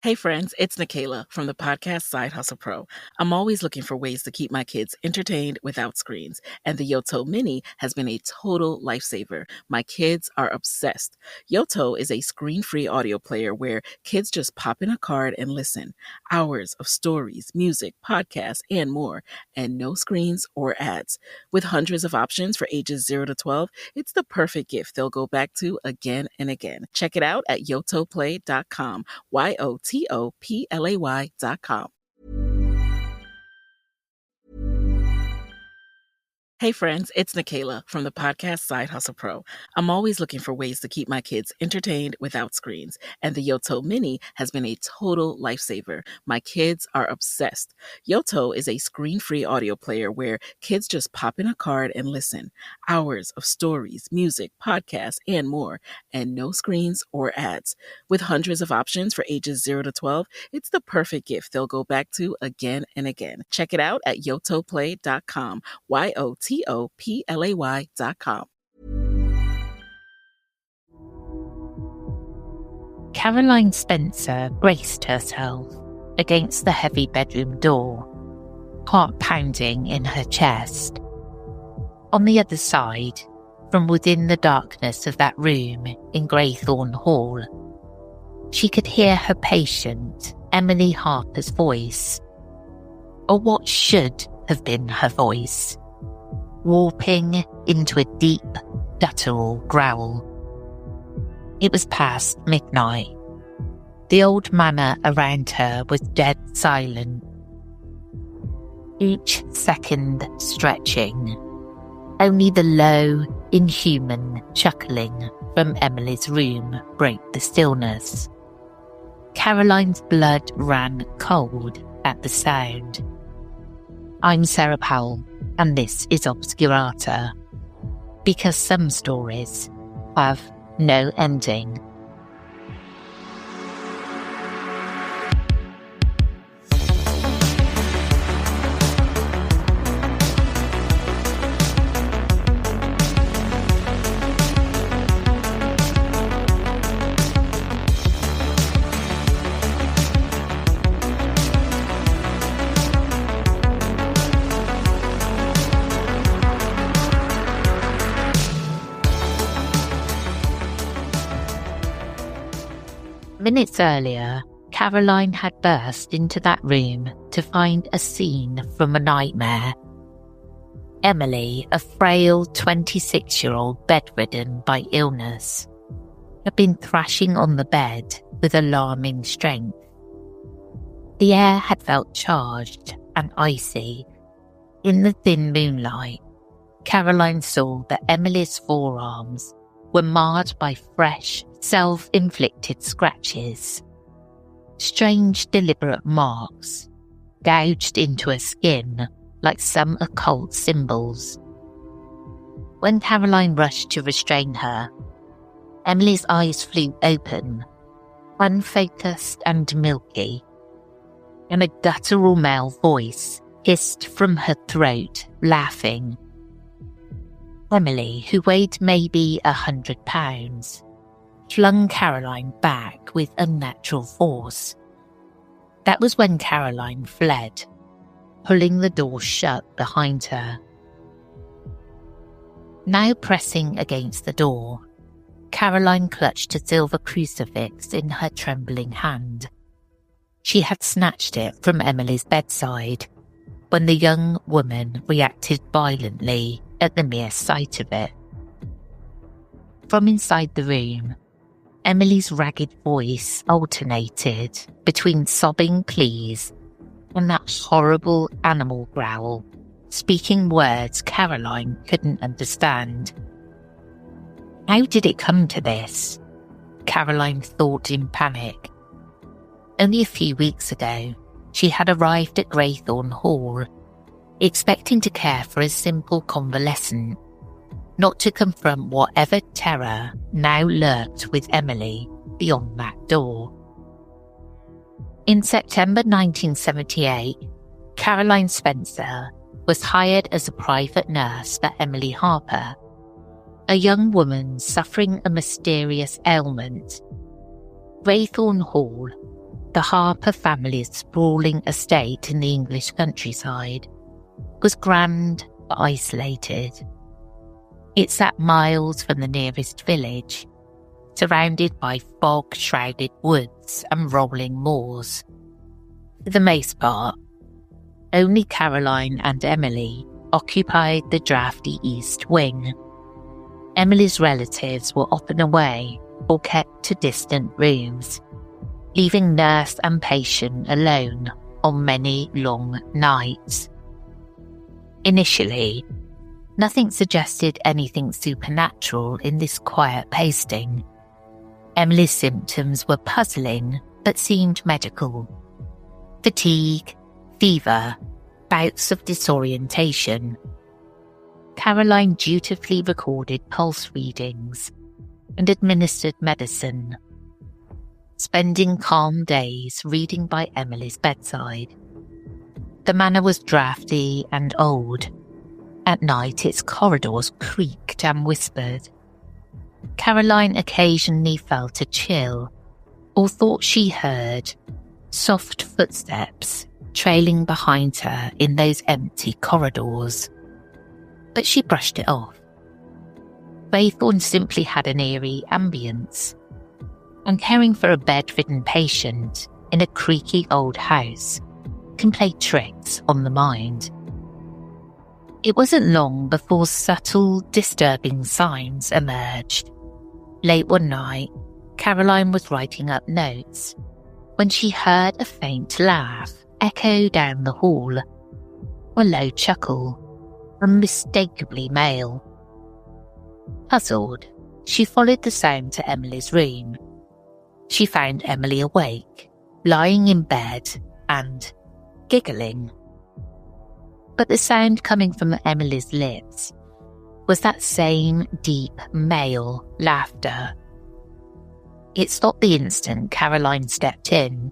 Hey friends, it's Nikayla from the podcast Side Hustle Pro. I'm always looking for ways to keep my kids entertained without screens, and the Yoto Mini has been a total lifesaver. My kids are obsessed. Yoto is a screen-free audio player where kids just pop in a card and listen. Hours of stories, music, podcasts, and more, and no screens or ads. With hundreds of options for ages 0 to 12, it's the perfect gift they'll go back to again and again. Check it out at yotoplay.com. YOTOPLAY.com. Hey friends, it's Nikayla from the podcast Side Hustle Pro. I'm always looking for ways to keep my kids entertained without screens, and the Yoto Mini has been a total lifesaver. My kids are obsessed. Yoto is a screen-free audio player where kids just pop in a card and listen. Hours of stories, music, podcasts, and more, and no screens or ads. With hundreds of options for ages 0 to 12, it's the perfect gift they'll go back to again and again. Check it out at yotoplay.com. YOTOPLAY.com. Caroline Spencer braced herself against the heavy bedroom door, heart pounding in her chest. On the other side, from within the darkness of that room in Greythorne Hall, she could hear her patient, Emily Harper's voice, or what should have been her voice, warping into a deep, guttural growl. It was past midnight. The old manor around her was dead silent, each second stretching. Only the low, inhuman chuckling from Emily's room broke the stillness. Caroline's blood ran cold at the sound. I'm Sarah Powell, and this is Obscurata, because some stories have no ending. Minutes earlier, Caroline had burst into that room to find a scene from a nightmare. Emily, a frail 26-year-old bedridden by illness, had been thrashing on the bed with alarming strength. The air had felt charged and icy. In the thin moonlight, Caroline saw that Emily's forearms were marred by fresh, self-inflicted scratches. Strange, deliberate marks gouged into her skin like some occult symbols. When Caroline rushed to restrain her, Emily's eyes flew open, unfocused and milky, and a guttural male voice hissed from her throat, laughing. Emily, who weighed maybe 100 pounds, flung Caroline back with unnatural force. That was when Caroline fled, pulling the door shut behind her. Now pressing against the door, Caroline clutched a silver crucifix in her trembling hand. She had snatched it from Emily's bedside when the young woman reacted violently at the mere sight of it. From inside the room, Emily's ragged voice alternated between sobbing pleas and that horrible animal growl, speaking words Caroline couldn't understand. How did it come to this? Caroline thought in panic. Only a few weeks ago, she had arrived at Greythorne Hall, expecting to care for a simple convalescent, not to confront whatever terror now lurked with Emily beyond that door. In September 1978, Caroline Spencer was hired as a private nurse for Emily Harper, a young woman suffering a mysterious ailment. Greythorne Hall the Harper family's sprawling estate in the English countryside, was grand but isolated. It sat miles from the nearest village, surrounded by fog-shrouded woods and rolling moors. For the most part, only Caroline and Emily occupied the drafty east wing. Emily's relatives were often away or kept to distant rooms, leaving nurse and patient alone on many long nights. Initially, nothing suggested anything supernatural in this quiet posting. Emily's symptoms were puzzling but seemed medical. Fatigue, fever, bouts of disorientation. Caroline dutifully recorded pulse readings and administered medicine, spending calm days reading by Emily's bedside. The manor was drafty and old. At night, its corridors creaked and whispered. Caroline occasionally felt a chill, or thought she heard soft footsteps trailing behind her in those empty corridors. But she brushed it off. GREYTHORNE simply had an eerie ambience, and caring for a bedridden patient in a creaky old house can play tricks on the mind. It wasn't long before subtle, disturbing signs emerged. Late one night, Caroline was writing up notes when she heard a faint laugh echo down the hall, a low chuckle, unmistakably male. Puzzled, she followed the sound to Emily's room. She found Emily awake, lying in bed and giggling. But the sound coming from Emily's lips was that same deep male laughter. It stopped the instant Caroline stepped in,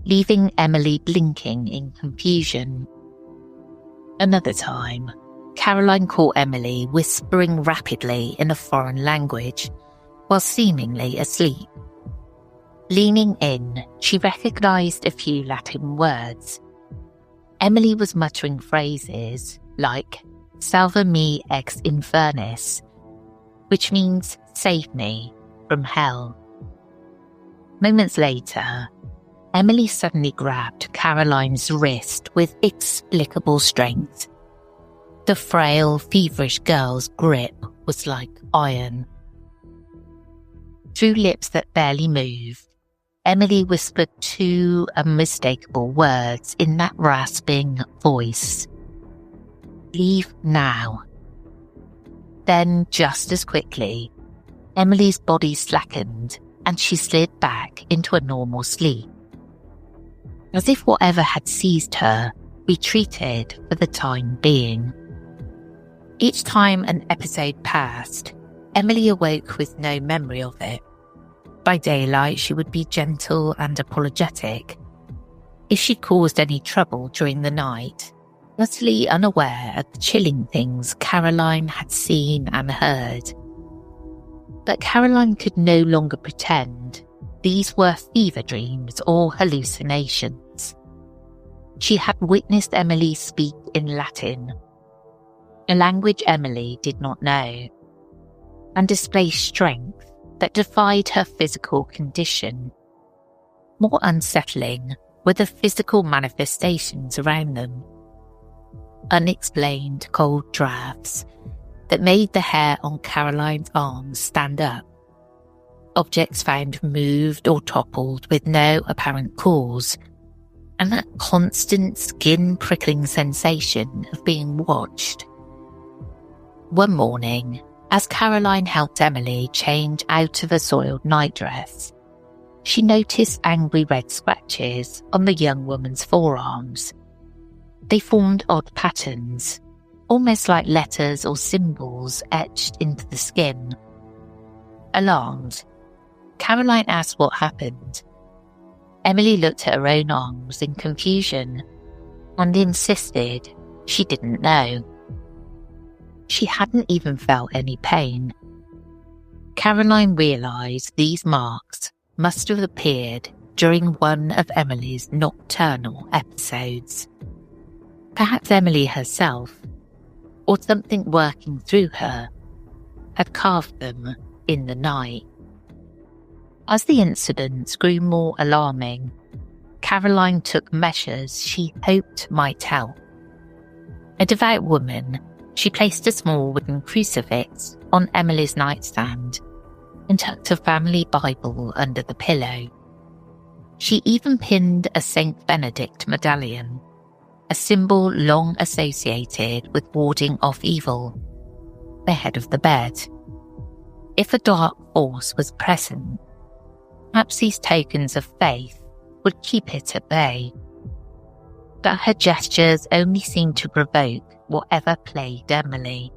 leaving Emily blinking in confusion. Another time, Caroline caught Emily whispering rapidly in a foreign language while seemingly asleep. Leaning in, she recognised a few Latin words. Emily was muttering phrases like "Salva me ex infernis," which means "save me from hell." Moments later, Emily suddenly grabbed Caroline's wrist with inexplicable strength. The frail, feverish girl's grip was like iron. Through lips that barely moved, Emily whispered two unmistakable words in that rasping voice. "Leave now." Then, just as quickly, Emily's body slackened and she slid back into a normal sleep, as if whatever had seized her retreated for the time being. Each time an episode passed, Emily awoke with no memory of it. By daylight, she would be gentle and apologetic. If she caused any trouble during the night, utterly unaware of the chilling things Caroline had seen and heard. But Caroline could no longer pretend these were fever dreams or hallucinations. She had witnessed Emily speak in Latin, a language Emily did not know, and display strength that defied her physical condition. More unsettling were the physical manifestations around them. Unexplained cold drafts that made the hair on Caroline's arms stand up. Objects found moved or toppled with no apparent cause, and that constant skin-prickling sensation of being watched. One morning, as Caroline helped Emily change out of a soiled nightdress, she noticed angry red scratches on the young woman's forearms. They formed odd patterns, almost like letters or symbols etched into the skin. Alarmed, Caroline asked what happened. Emily looked at her own arms in confusion and insisted she didn't know. She hadn't even felt any pain. Caroline realised these marks must have appeared during one of Emily's nocturnal episodes. Perhaps Emily herself, or something working through her, had carved them in the night. As the incidents grew more alarming, Caroline took measures she hoped might help. A devout woman, she placed a small wooden crucifix on Emily's nightstand and tucked a family Bible under the pillow. She even pinned a Saint Benedict medallion, a symbol long associated with warding off evil, the head of the bed. If a dark force was present, perhaps these tokens of faith would keep it at bay. But her gestures only seemed to provoke whatever plagued Emily.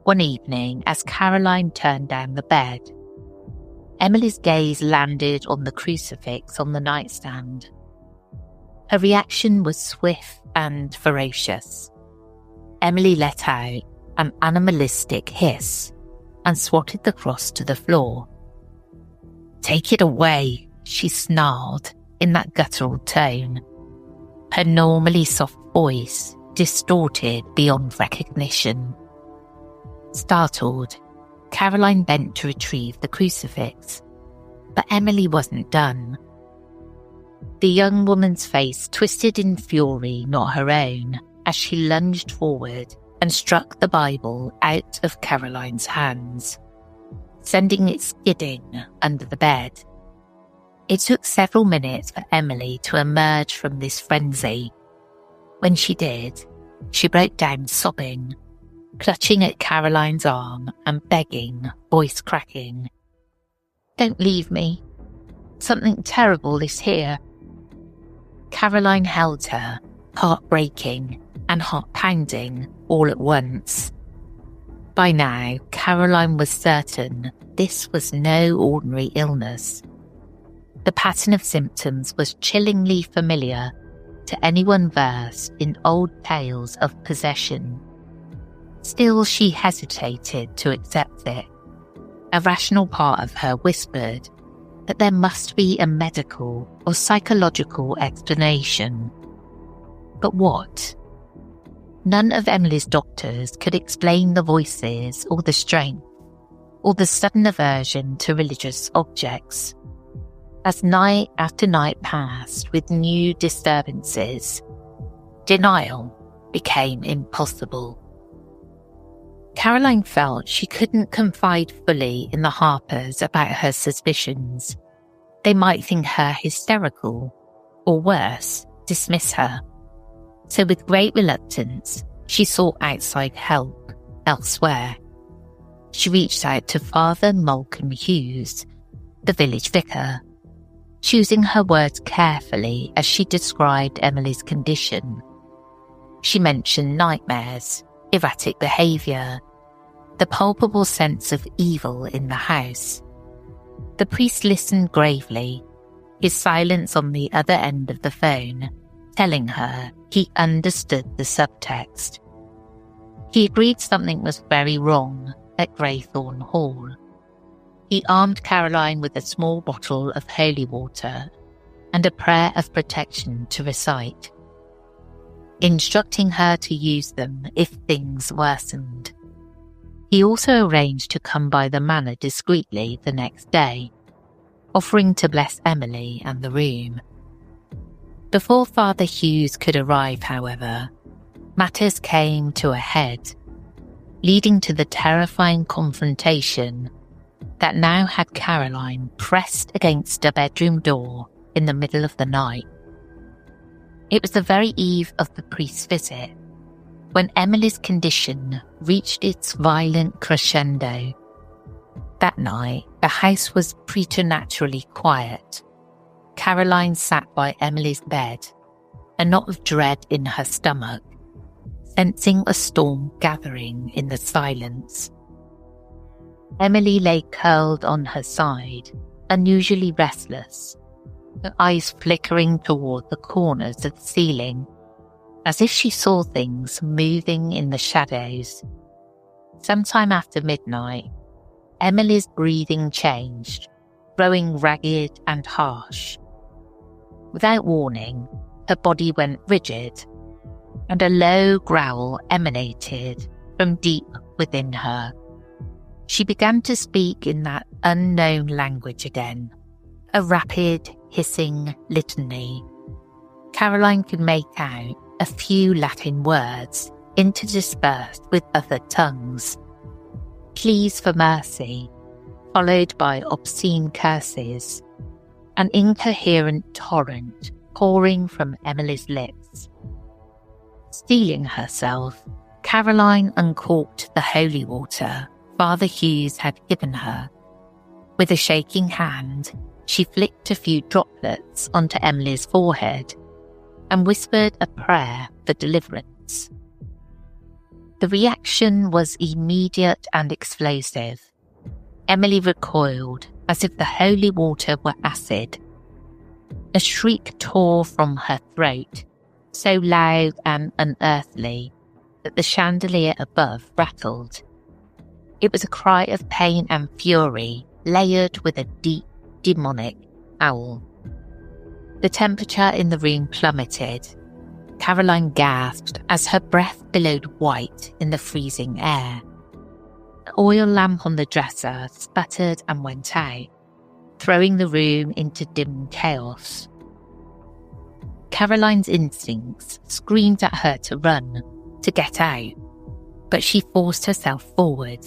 One evening, as Caroline turned down the bed, Emily's gaze landed on the crucifix on the nightstand. Her reaction was swift and ferocious. Emily let out an animalistic hiss and swatted the cross to the floor. "Take it away," she snarled in that guttural tone, her normally soft voice distorted beyond recognition. Startled, Caroline bent to retrieve the crucifix, but Emily wasn't done. The young woman's face twisted in fury not her own as she lunged forward and struck the Bible out of Caroline's hands, sending it skidding under the bed. It took several minutes for Emily to emerge from this frenzy. When she did, she broke down sobbing, clutching at Caroline's arm and begging, voice cracking, "Don't leave me. Something terrible is here." Caroline held her, heart breaking and heart pounding all at once. By now, Caroline was certain this was no ordinary illness. The pattern of symptoms was chillingly familiar to anyone versed in old tales of possession. Still, she hesitated to accept it. A rational part of her whispered that there must be a medical or psychological explanation. But what? None of Emily's doctors could explain the voices or the strength or the sudden aversion to religious objects. As night after night passed with new disturbances, denial became impossible. Caroline felt she couldn't confide fully in the Harpers about her suspicions. They might think her hysterical, or worse, dismiss her. So with great reluctance, she sought outside help elsewhere. She reached out to Father Malcolm Hughes, the village vicar, choosing her words carefully as she described Emily's condition. She mentioned nightmares, erratic behaviour, the palpable sense of evil in the house. The priest listened gravely, his silence on the other end of the phone, telling her he understood the subtext. He agreed something was very wrong at Greythorne Hall. He armed Caroline with a small bottle of holy water and a prayer of protection to recite, instructing her to use them if things worsened. He also arranged to come by the manor discreetly the next day, offering to bless Emily and the room. Before Father Hughes could arrive, however, matters came to a head, leading to the terrifying confrontation that now had Caroline pressed against a bedroom door in the middle of the night. It was the very eve of the priest's visit, when Emily's condition reached its violent crescendo. That night, the house was preternaturally quiet. Caroline sat by Emily's bed, a knot of dread in her stomach, sensing a storm gathering in the silence. Emily lay curled on her side, unusually restless, her eyes flickering toward the corners of the ceiling, as if she saw things moving in the shadows. Sometime after midnight, Emily's breathing changed, growing ragged and harsh, Without warning, her body went rigid, and a low growl emanated from deep within her. She began to speak in that unknown language again, a rapid, hissing litany. Caroline could make out a few Latin words interspersed with other tongues. Pleas for mercy, followed by obscene curses, an incoherent torrent pouring from Emily's lips. Steeling herself, Caroline uncorked the holy water Father Hughes had given her. With a shaking hand, she flicked a few droplets onto Emily's forehead and whispered a prayer for deliverance. The reaction was immediate and explosive. Emily recoiled as if the holy water were acid. A shriek tore from her throat, so loud and unearthly that the chandelier above rattled. It was a cry of pain and fury, layered with a deep, demonic howl. The temperature in the room plummeted. Caroline gasped as her breath billowed white in the freezing air. The oil lamp on the dresser sputtered and went out, throwing the room into dim chaos. Caroline's instincts screamed at her to run, to get out, but she forced herself forward,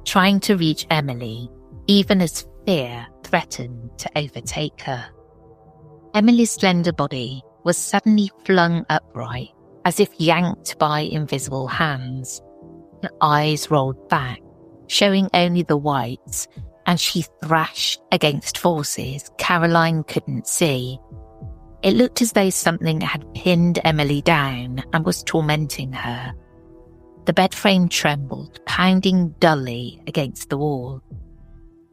trying to reach Emily, even as fear threatened to overtake her. Emily's slender body was suddenly flung upright, as if yanked by invisible hands. Her eyes rolled back, showing only the whites, and she thrashed against forces Caroline couldn't see. It looked as though something had pinned Emily down and was tormenting her. The bed frame trembled, pounding dully against the wall.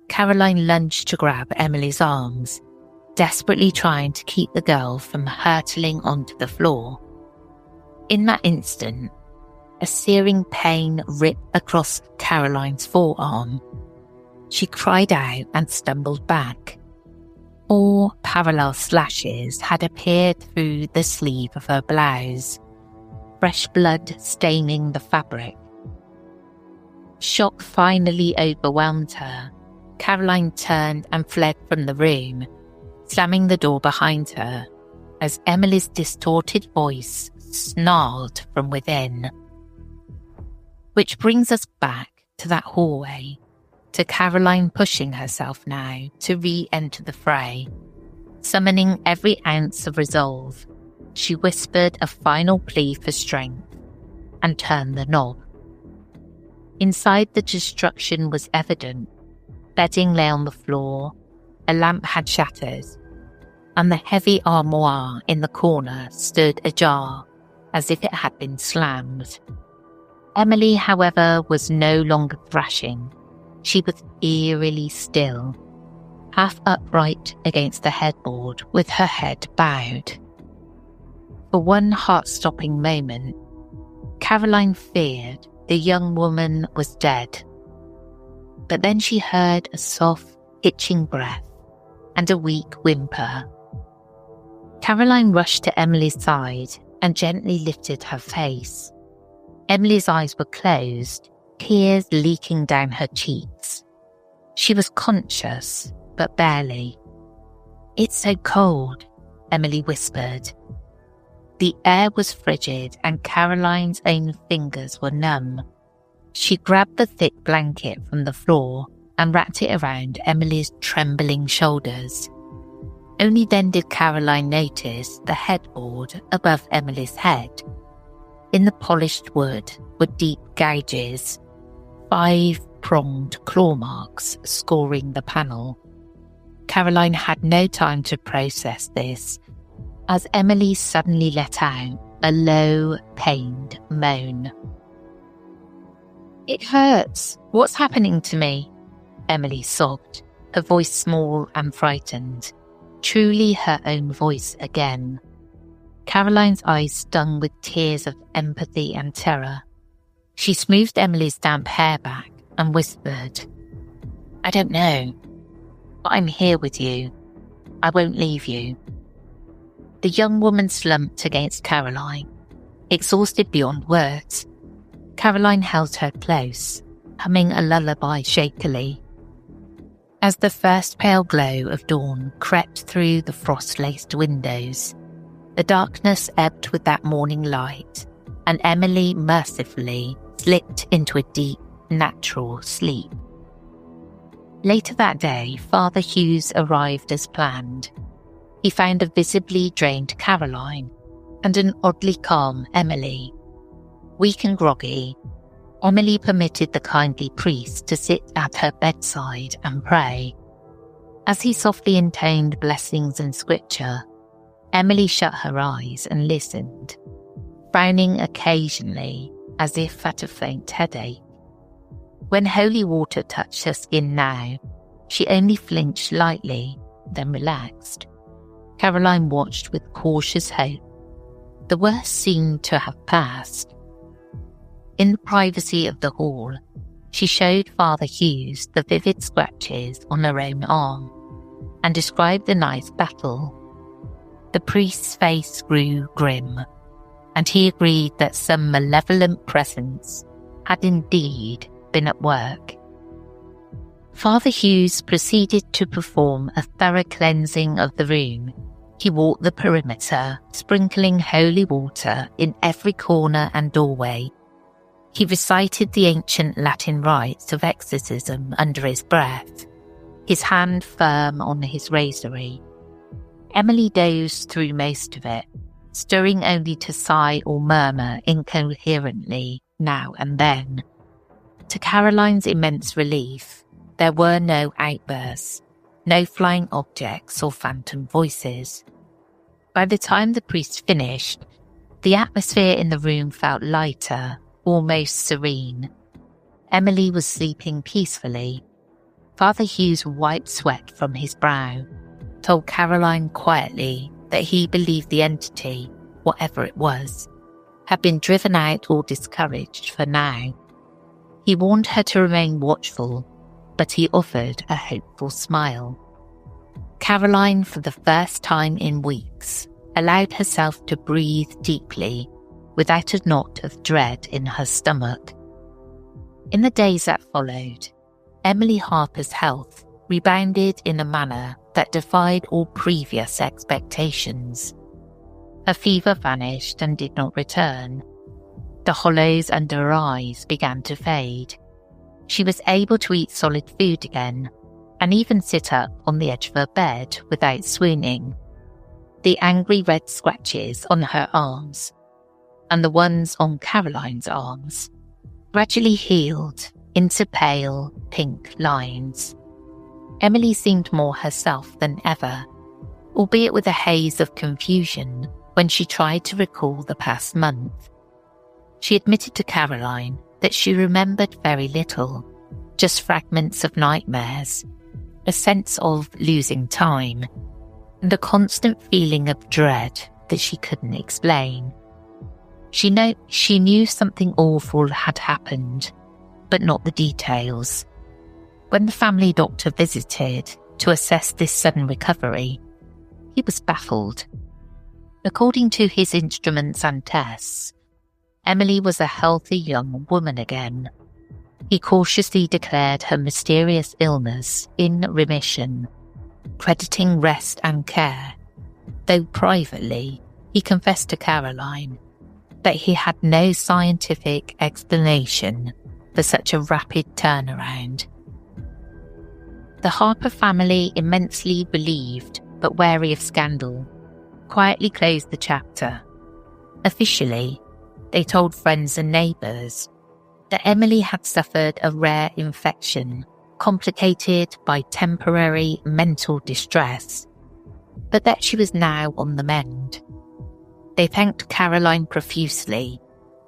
Caroline lunged to grab Emily's arms, desperately trying to keep the girl from hurtling onto the floor. In that instant, a searing pain ripped across Caroline's forearm. She cried out and stumbled back. 4 parallel slashes had appeared through the sleeve of her blouse, fresh blood staining the fabric. Shock finally overwhelmed her. Caroline turned and fled from the room, slamming the door behind her as Emily's distorted voice snarled from within. Which brings us back to that hallway, to Caroline pushing herself now to re-enter the fray. Summoning every ounce of resolve, she whispered a final plea for strength and turned the knob. Inside, the destruction was evident. Bedding lay on the floor, a lamp had shattered, and the heavy armoire in the corner stood ajar as if it had been slammed. Emily, however, was no longer thrashing. She was eerily still, half upright against the headboard with her head bowed. For one heart-stopping moment, Caroline feared the young woman was dead. But then she heard a soft, itching breath and a weak whimper. Caroline rushed to Emily's side and gently lifted her face. Emily's eyes were closed, tears leaking down her cheeks. She was conscious, but barely. "It's so cold," Emily whispered. The air was frigid and Caroline's own fingers were numb. She grabbed the thick blanket from the floor and wrapped it around Emily's trembling shoulders. Only then did Caroline notice the headboard above Emily's head. In the polished wood were deep gouges, 5-pronged claw marks scoring the panel. Caroline had no time to process this, as Emily suddenly let out a low, pained moan. "It hurts. What's happening to me?" Emily sobbed, her voice small and frightened, truly her own voice again. Caroline's eyes stung with tears of empathy and terror. She smoothed Emily's damp hair back and whispered, "I don't know, but I'm here with you. I won't leave you." The young woman slumped against Caroline, exhausted beyond words. Caroline held her close, humming a lullaby shakily. As the first pale glow of dawn crept through the frost-laced windows, the darkness ebbed with that morning light, and Emily mercifully slipped into a deep, natural sleep. Later that day, Father Hughes arrived as planned. He found a visibly drained Caroline and an oddly calm Emily. Weak and groggy, Emily permitted the kindly priest to sit at her bedside and pray. As he softly intoned blessings and scripture, Emily shut her eyes and listened, frowning occasionally as if at a faint headache. When holy water touched her skin now, she only flinched lightly, then relaxed. Caroline watched with cautious hope. The worst seemed to have passed. In the privacy of the hall, she showed Father Hughes the vivid scratches on her own arm and described the night's battle. The priest's face grew grim, and he agreed that some malevolent presence had indeed been at work. Father Hughes proceeded to perform a thorough cleansing of the room. He walked the perimeter, sprinkling holy water in every corner and doorway. He recited the ancient Latin rites of exorcism under his breath, his hand firm on his rosary. Emily dozed through most of it, stirring only to sigh or murmur incoherently now and then. To Caroline's immense relief, there were no outbursts, no flying objects or phantom voices. By the time the priest finished, the atmosphere in the room felt lighter, almost serene. Emily was sleeping peacefully. Father Hughes wiped sweat from his brow, told Caroline quietly that he believed the entity, whatever it was, had been driven out or discouraged for now. He warned her to remain watchful, but he offered a hopeful smile. Caroline, for the first time in weeks, allowed herself to breathe deeply without a knot of dread in her stomach. In the days that followed, Emily Harper's health rebounded in a manner that defied all previous expectations. Her fever vanished and did not return. The hollows under her eyes began to fade. She was able to eat solid food again, and even sit up on the edge of her bed without swooning. The angry red scratches on her arms, and the ones on Caroline's arms, gradually healed into pale pink lines. Emily seemed more herself than ever, albeit with a haze of confusion when she tried to recall the past month. She admitted to Caroline that she remembered very little, just fragments of nightmares, a sense of losing time, and a constant feeling of dread that she couldn't explain. She knew something awful had happened, but not the details. When the family doctor visited to assess this sudden recovery, he was baffled. According to his instruments and tests, Emily was a healthy young woman again. He cautiously declared her mysterious illness in remission, crediting rest and care, though privately he confessed to Caroline that he had no scientific explanation for such a rapid turnaround. The Harper family, immensely relieved but wary of scandal, quietly closed the chapter. Officially, they told friends and neighbours that Emily had suffered a rare infection complicated by temporary mental distress, but that she was now on the mend. They thanked Caroline profusely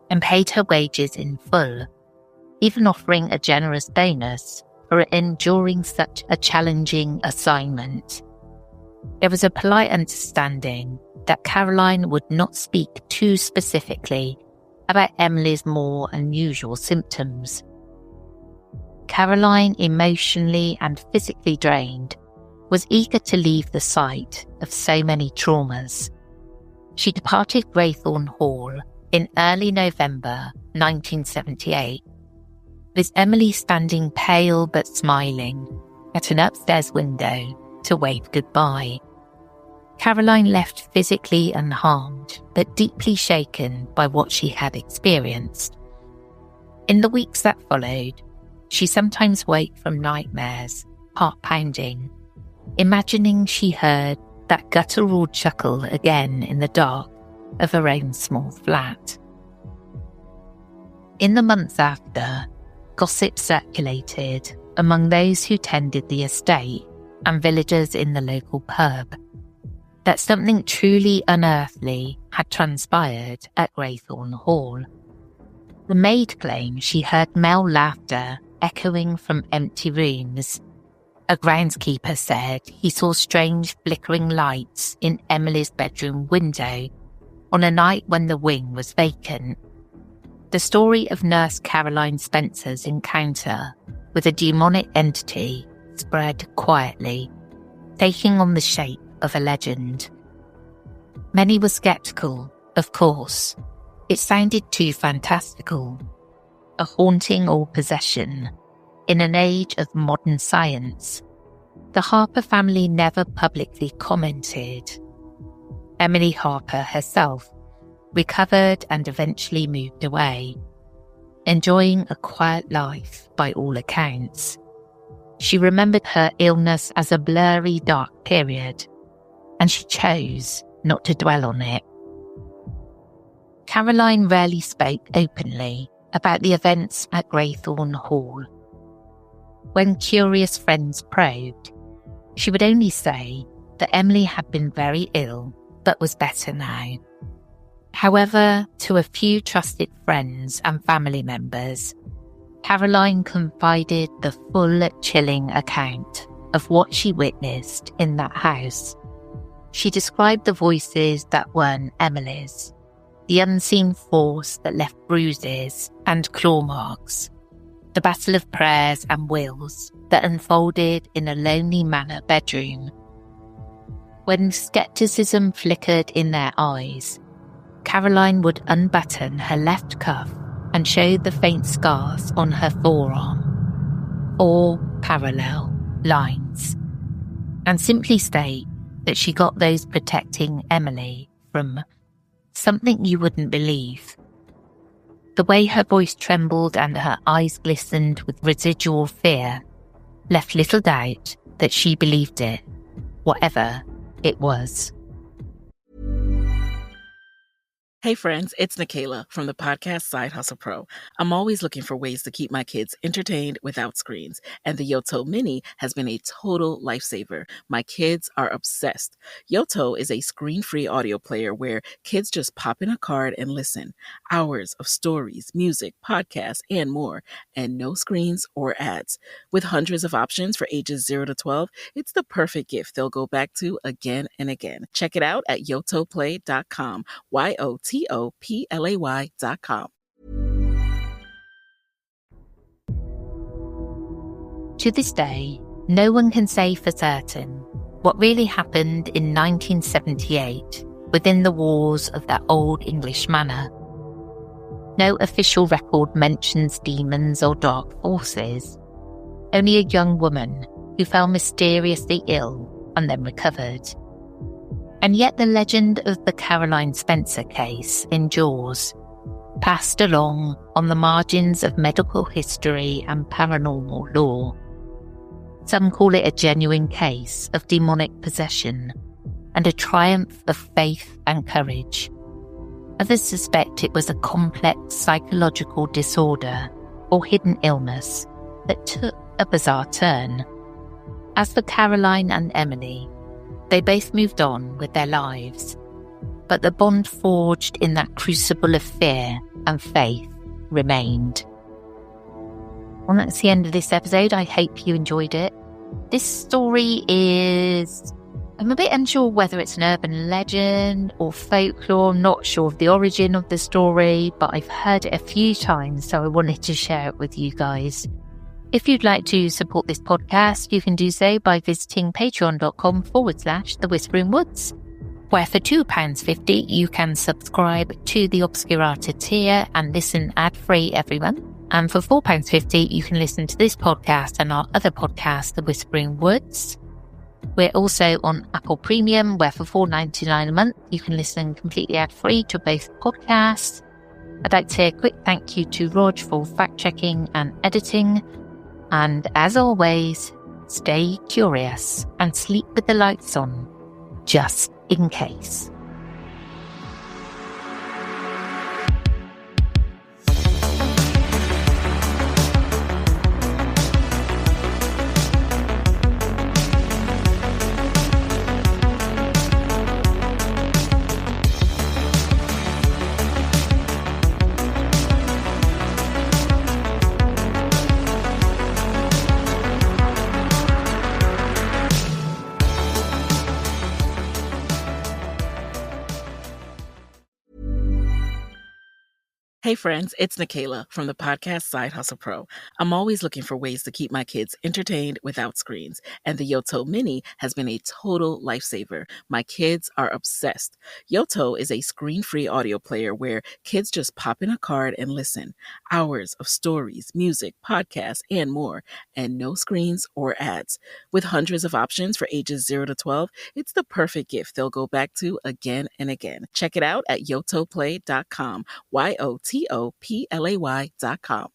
and paid her wages in full, even offering a generous bonus for enduring such a challenging assignment. There was a polite understanding that Caroline would not speak too specifically about Emily's more unusual symptoms. Caroline, emotionally and physically drained, was eager to leave the site of so many traumas. She departed Greythorne Hall in early November 1978, with Emily standing pale but smiling at an upstairs window to wave goodbye. Caroline left physically unharmed, but deeply shaken by what she had experienced. In the weeks that followed, she sometimes woke from nightmares, heart pounding, imagining she heard that guttural chuckle again in the dark of her own small flat. In the months after, gossip circulated among those who tended the estate and villagers in the local pub that something truly unearthly had transpired at Greythorne Hall. The maid claimed she heard male laughter echoing from empty rooms. A groundskeeper said he saw strange flickering lights in Emily's bedroom window on a night when the wing was vacant. The story of Nurse Caroline Spencer's encounter with a demonic entity spread quietly, taking on the shape of a legend. Many were sceptical, of course. It sounded too fantastical. A haunting or possession in an age of modern science. The Harper family never publicly commented. Emily Harper herself recovered and eventually moved away, enjoying a quiet life by all accounts. She remembered her illness as a blurry, dark period, and she chose not to dwell on it. Caroline rarely spoke openly about the events at Greythorne Hall. When curious friends probed, she would only say that Emily had been very ill but was better now. However, to a few trusted friends and family members, Caroline confided the full chilling account of what she witnessed in that house. She described the voices that weren't Emily's, the unseen force that left bruises and claw marks, the battle of prayers and wills that unfolded in a lonely manor bedroom. When skepticism flickered in their eyes, Caroline would unbutton her left cuff and show the faint scars on her forearm, all parallel lines, and simply state that she got those protecting Emily from something you wouldn't believe. The way her voice trembled and her eyes glistened with residual fear left little doubt that she believed it, whatever it was. Hey friends, it's Nikayla from the podcast Side Hustle Pro. I'm always looking for ways to keep my kids entertained without screens, and the Yoto Mini has been a total lifesaver. My kids are obsessed. Yoto is a screen-free audio player where kids just pop in a card and listen. Hours of stories, music, podcasts, and more, and no screens or ads. With hundreds of options for ages 0 to 12, it's the perfect gift they'll go back to again and again. Check it out at yotoplay.com. YOTOPLAY.com. To this day, no one can say for certain what really happened in 1978 within the walls of that old English manor. No official record mentions demons or dark forces. Only a young woman who fell mysteriously ill and then recovered. And yet the legend of the Caroline Spencer case endures, passed along on the margins of medical history and paranormal lore. Some call it a genuine case of demonic possession and a triumph of faith and courage. Others suspect it was a complex psychological disorder or hidden illness that took a bizarre turn. As for Caroline and Emily, they both moved on with their lives, but the bond forged in that crucible of fear and faith remained. Well, that's the end of this episode. I hope you enjoyed it. This story is... I'm a bit unsure whether it's an urban legend or folklore. I'm not sure of the origin of the story, but I've heard it a few times, so I wanted to share it with you guys. If you'd like to support this podcast, you can do so by visiting patreon.com/The Whispering Woods. where for £2.50 you can subscribe to the Obscurata tier and listen ad-free every month. And for £4.50 you can listen to this podcast and our other podcast, The Whispering Woods. We're also on Apple Premium, where for $4.99 a month you can listen completely ad-free to both podcasts. I'd like to say a quick thank you to Rog for fact-checking and editing. And as always, stay curious and sleep with the lights on, just in case. Hey friends, it's Nikayla from the podcast Side Hustle Pro. I'm always looking for ways to keep my kids entertained without screens, and the Yoto Mini has been a total lifesaver. My kids are obsessed. Yoto is a screen-free audio player where kids just pop in a card and listen. Hours of stories, music, podcasts, and more, and no screens or ads. With hundreds of options for ages 0 to 12, it's the perfect gift they'll go back to again and again. Check it out at yotoplay.com. YOTOPLAY.com.